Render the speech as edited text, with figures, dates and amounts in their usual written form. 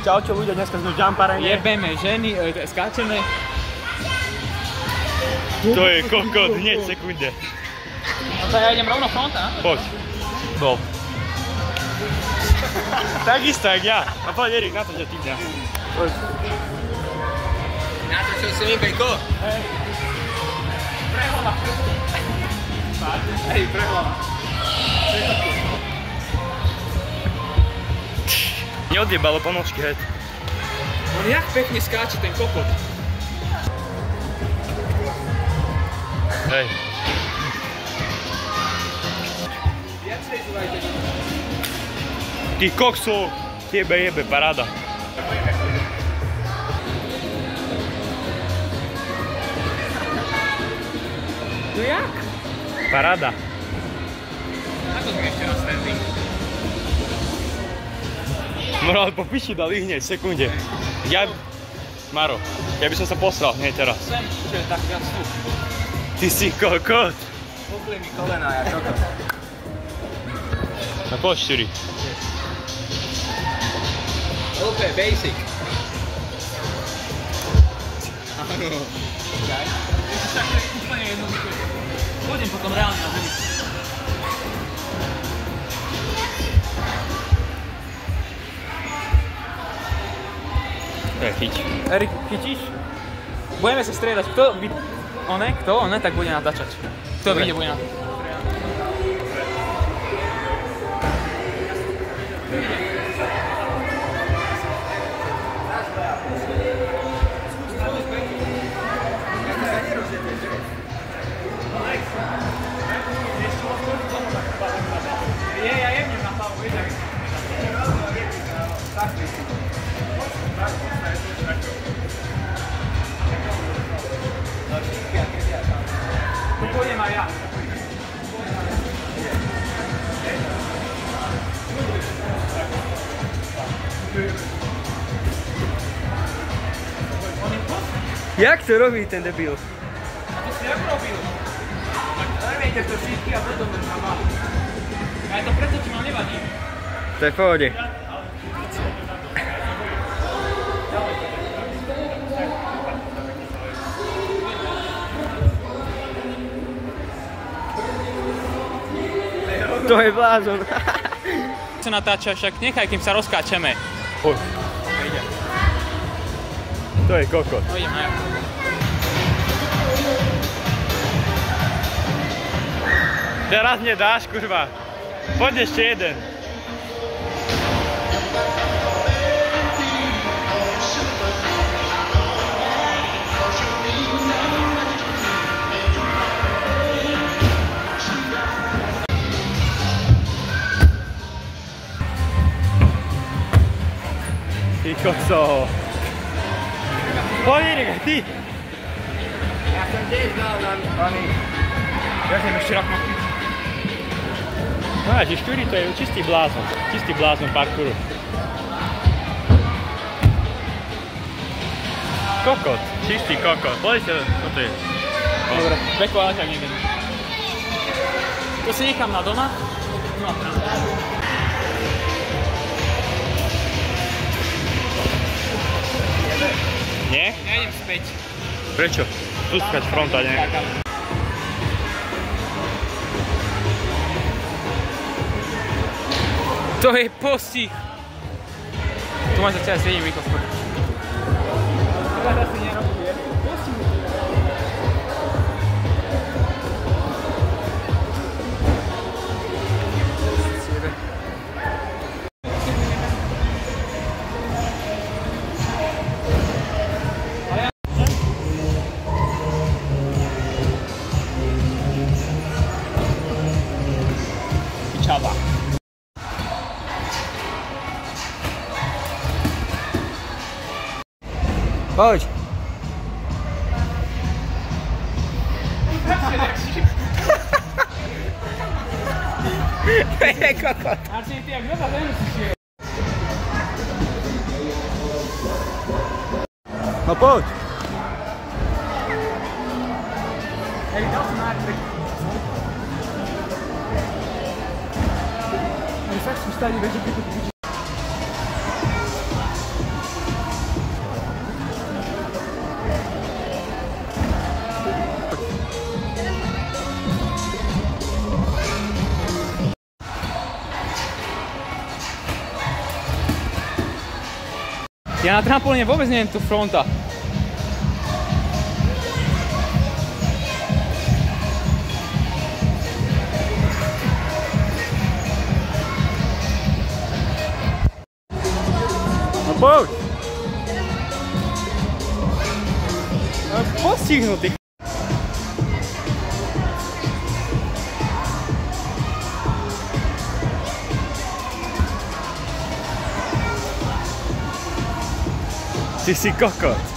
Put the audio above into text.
Čau ľudia, dneska sme v Jumparene. Jebeme ženy, skáčeme. To je kokot, hneď v sekunde. No to ja idem rovno fronta. Poď. Bol. Takisto jak ja. A poď Erik, natoč ty mňa. Poď. Natočil si mi bejko. Hej. Prehlava. Hej, prehlava. Neodjebalo ponožky, hej. On jak pekne skáče ten kokot. Hej. Ty kokso, tebe jebe, paráda. No jak? Paráda. Ako sme ešte raz standing? Moral po piči dal ich hneď, v sekunde. Maro, ja by som sa posral hneď teraz. Sem, čo je tak viac tu. Ty si kokot. Popli mi kolena, ja kokot. No poď, Šturi. Úplne basic. Áno. Čaj? Tak to je úplne jednoduché. Pôjdem potom reálne na zemi. Chyť. Erik, chytíš? Budeme sa striedať. Kto tak bude natáčať. Kto vyjde, bude natáčať. Ja jebnem na hlavu, vieš, tu pôjdem aj ja. Jak to robí ten debil? A to si jak robil? Neviete to všetky a potom na váhu. Aj to preto ti ma nevadí. To je v pohode. To je blázon. Sa natáča, však nechaj, kým sa rozkáčeme. Poď. To je kokot. No idem na ja. Teraz nedáš, kurva. Poď ešte jeden. Ty kokso. Poď Erik, ty. Ja som tiež dal na oni. Ja som ešte raz mám. No a Šturi to je čistý blázon parkouru. Kokot, čistý kokot. Pozrite, čo to je. Dobre, beko, ale tak nejdem. To si nechám na doma. No a tam. Nie? Ja idem späť. Prečo? Tu skať fronta, nie? To je postih. Tu máš zatiaľ sedím mikrofón. Teraz si nerobí, je? Postih. Čava. Poď. To je kokot. Marcin, ty jak doba nemusíš je. No poď. Erik, dal som na trik. Ale fakt sú stále veď, že ty to Ja na trampolíne vôbec neviem tu fronta. No poď! No postihnutý. Ty si kokot.